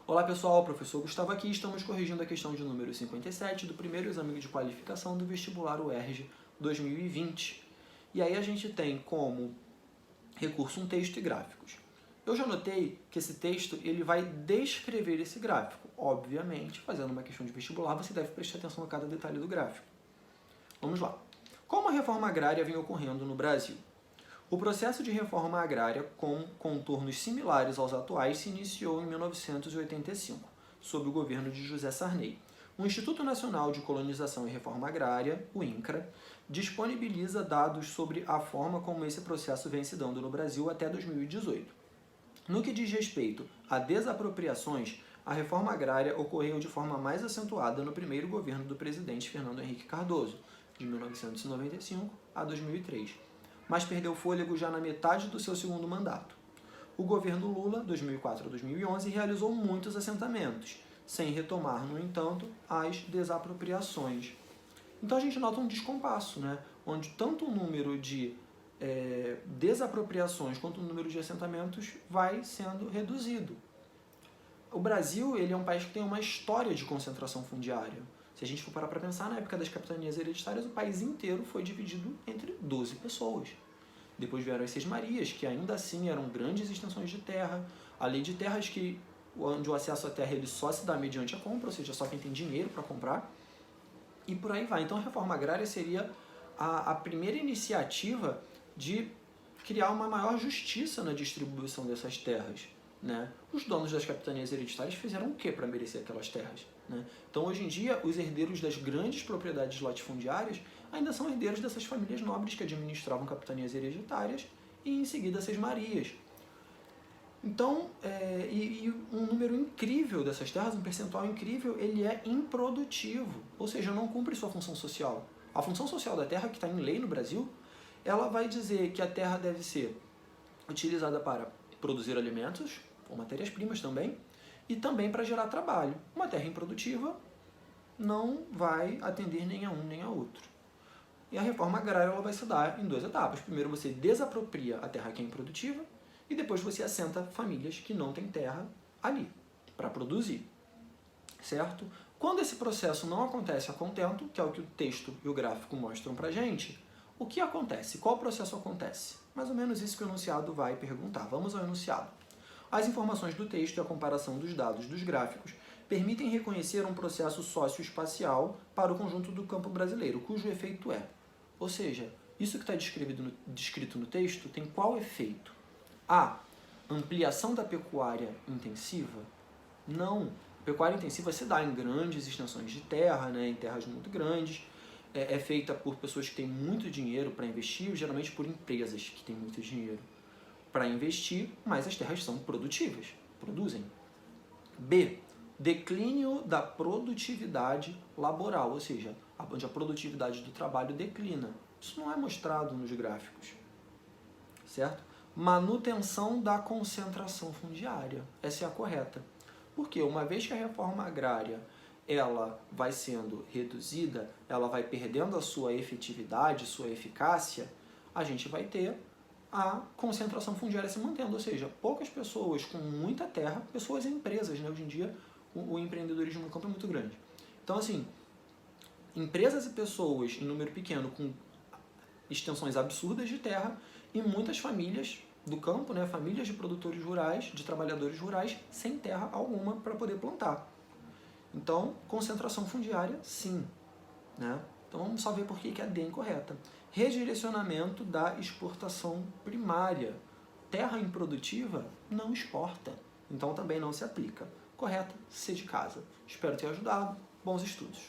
Olá pessoal, professor Gustavo aqui, estamos corrigindo a questão de número 57 do primeiro exame de qualificação do vestibular UERJ 2020. E aí a gente tem como recurso um texto e gráficos. Eu já notei que esse texto ele vai descrever esse gráfico. Obviamente, fazendo uma questão de vestibular, você deve prestar atenção a cada detalhe do gráfico. Vamos lá. Como a reforma agrária vem ocorrendo no Brasil? O processo de reforma agrária, com contornos similares aos atuais, se iniciou em 1985, sob o governo de José Sarney. O Instituto Nacional de Colonização e Reforma Agrária, o INCRA, disponibiliza dados sobre a forma como esse processo vem se dando no Brasil até 2018. No que diz respeito a desapropriações, a reforma agrária ocorreu de forma mais acentuada no primeiro governo do presidente Fernando Henrique Cardoso, de 1995 a 2003. Mas perdeu fôlego já na metade do seu segundo mandato. O governo Lula, 2004 a 2011, realizou muitos assentamentos, sem retomar, no entanto, as desapropriações. Então a gente nota um descompasso, né? Onde tanto o número de desapropriações quanto o número de assentamentos vai sendo reduzido. O Brasil ele é um país que tem uma história de concentração fundiária. Se a gente for parar para pensar, na época das capitanias hereditárias, o país inteiro foi dividido entre 12 pessoas. Depois vieram as Seis-Marias, que ainda assim eram grandes extensões de terra. A lei de terras, onde o acesso à terra ele só se dá mediante a compra, ou seja, só quem tem dinheiro para comprar. E por aí vai. Então a reforma agrária seria a primeira iniciativa de criar uma maior justiça na distribuição dessas terras. Né? Os donos das capitanias hereditárias fizeram o que para merecer aquelas terras? Né? Então, hoje em dia, os herdeiros das grandes propriedades latifundiárias ainda são herdeiros dessas famílias nobres que administravam capitanias hereditárias e, em seguida, as Seis-Marias. Então, um número incrível dessas terras, um percentual incrível, ele é improdutivo, ou seja, não cumpre sua função social. A função social da terra, que está em lei no Brasil, ela vai dizer que a terra deve ser utilizada para produzir alimentos, ou matérias-primas também, e também para gerar trabalho. Uma terra improdutiva não vai atender nem a um nem a outro. E a reforma agrária ela vai se dar em duas etapas. Primeiro você desapropria a terra que é improdutiva e depois você assenta famílias que não têm terra ali para produzir. Certo? Quando esse processo não acontece a contento, que é o que o texto e o gráfico mostram para a gente, o que acontece? Qual processo acontece? Mais ou menos isso que o enunciado vai perguntar. Vamos ao enunciado. As informações do texto e a comparação dos dados dos gráficos permitem reconhecer um processo socioespacial para o conjunto do campo brasileiro, cujo efeito é. Ou seja, isso que está descrito no texto tem qual efeito? A. Ampliação da pecuária intensiva? Não. A pecuária intensiva se dá em grandes extensões de terra, né, em terras muito grandes, é feita por pessoas que têm muito dinheiro para investir, geralmente por empresas que têm muito dinheiro para investir, mas as terras são produtivas, produzem. B. Declínio da produtividade laboral, ou seja, onde a produtividade do trabalho declina. Isso não é mostrado nos gráficos, certo? Manutenção da concentração fundiária, essa é a correta. Porque uma vez que a reforma agrária ela vai sendo reduzida, ela vai perdendo a sua efetividade, sua eficácia, a gente vai ter a concentração fundiária se mantendo, ou seja, poucas pessoas com muita terra, pessoas e empresas, né? Hoje em dia o empreendedorismo no campo é muito grande. Então, assim, empresas e pessoas em número pequeno com extensões absurdas de terra e muitas famílias do campo, né? Famílias de produtores rurais, de trabalhadores rurais, sem terra alguma para poder plantar. Então, concentração fundiária, sim. Né? Então, vamos só ver por que a D é incorreta. Redirecionamento da exportação primária. Terra improdutiva não exporta. Então, também não se aplica. Correta, C de casa. Espero ter ajudado. Bons estudos.